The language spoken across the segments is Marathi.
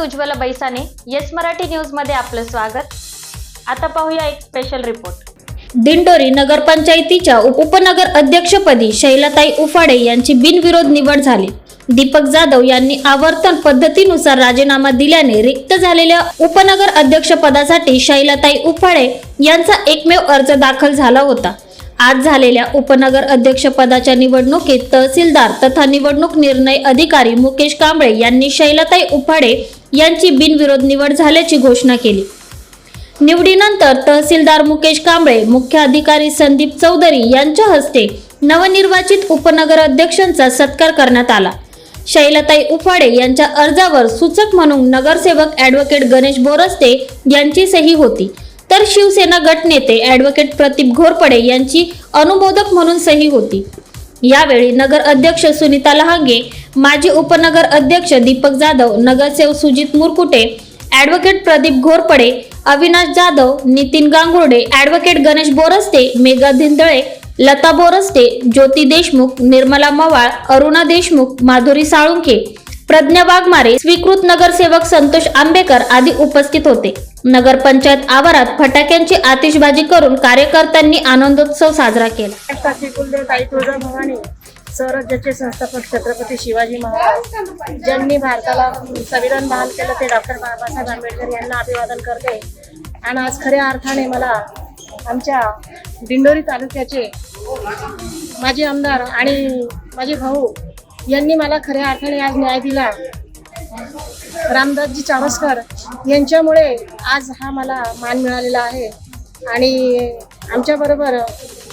उज्ज्वला बैसाने येस मराठी न्यूज मध्ये आपलं स्वागत। आता पाहूया एक स्पेशल रिपोर्ट। दिंडोरी नगरपंचायतीच्या उपनगर अध्यक्षपदी शैलाताई उफाडे यांची बिनविरोध निवड झाली। दीपक जाधव यांनी आवर्तन पद्धतीनुसार राजीनामा दिल्याने रिक्त झालेल्या उपनगर अध्यक्षपदासाठी शैलाताई उफाडे यांचा एकमेव अर्ज दाखल झाला होता। आज झालेल्या उपनगर अध्यक्षपदाच्या निवडणुकीत तहसीलदार तथा निवडणूक निर्णय अधिकारी मुकेश कांबळे यांनी शैलाताई उफाडे यांची बिनविरोध निवड झाल्याची घोषणा केली। निवडीनंतर तहसीलदार मुकेश कांबळे, मुख्य अधिकारी संदीप चौधरी यांच्या हस्ते नवनिर्वाचित उपनगर अध्यक्षांचा सत्कार करण्यात आला। शैलाताई उफाडे यांच्या अर्जावर सूचक म्हणून नगरसेवक ॲडव्होकेट गणेश बोरस्ते यांची सही होती, तर शिवसेना गटनेते ॲडव्होकेट प्रदीप घोरपडे यांची अनुमोदक म्हणून सही होती। यावेळी नगर अध्यक्ष सुनीता लहांगे, माजी उपनगर अध्यक्ष दीपक जाधव, नगरसेवक सुजित मुरकुटे, ॲडव्होकेट प्रदीप घोरपडे, अविनाश जाधव, नितीन गांगुर्डे, ॲडव्होकेट गणेश बोरस्ते, मेघा धिंदळे, लता बोरस्ते, ज्योती देशमुख, निर्मला मवाळ, अरुणा देशमुख, माधुरी साळुंखे, प्रज्ञा वाघमारे, स्वीकृत नगरसेवक संतोष आंबेकर आदी उपस्थित होते। नगरपंचायत आवारात फटाक्यांची आतिषबाजी करून कार्यकर्त्यांनी आनंदोत्सव साजरा केला। भवानी स्वराज्याचे संस्थापक छत्रपती शिवाजी महाराज ज्यांनी भारताला संविधान बहाल केलं ते डॉक्टर बाबासाहेब आंबेडकर यांना अभिवादन करते। आणि आज खऱ्या अर्थाने मला आमच्या दिंडोरी तालुक्याचे माजी आमदार आणि माझे भाऊ यांनी मला खऱ्या अर्थाने आज न्याय दिला। रामदासजी चावस्कर यांच्यामुळे आज हा मला मान मिळालेला आहे। आणि आमच्याबरोबर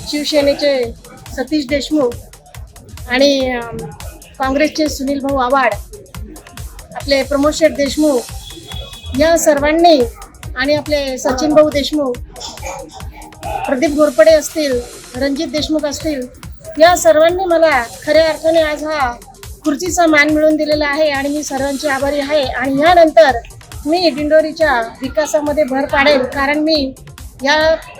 शिवसेनेचे सतीश देशमुख आणि काँग्रेसचे सुनील भाऊ आव्हाड, आपले प्रमोद शेठ देशमुख या सर्वांनी आणि आपले सचिन भाऊ देशमुख, प्रदीप घोरपडे असतील, रणजित देशमुख असतील, या सर्वांनी मला खऱ्या अर्थाने आज हा खुर्चीचा मान मिळवून दिलेला आहे आणि मी सर्वांची आभारी आहे। आणि यानंतर मी दिंडोरीच्या विकासामध्ये भर पाडेल, कारण मी या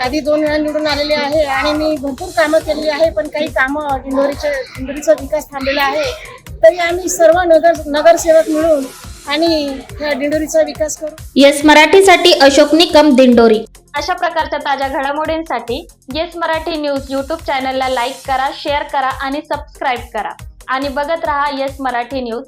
आधी 2 वेळा निवडून आलेले आहे आणि मी भरपूर कामं केलेली आहे, पण काही कामं दिंडोरीचा विकास थांबलेला आहे। तरी आम्ही सर्व नगरसेवक मिळून आणि या दिंडोरीचा विकास करू। येस मराठीसाठी अशोक निकम, दिंडोरी। अशा प्रकारच्या ताज्या घडामोडींसाठी येस मराठी न्यूज यूट्यूब चॅनलला लाईक करा, शेअर करा आणि सबस्क्राईब करा आणि बघत रहा येस मराठी न्यूज।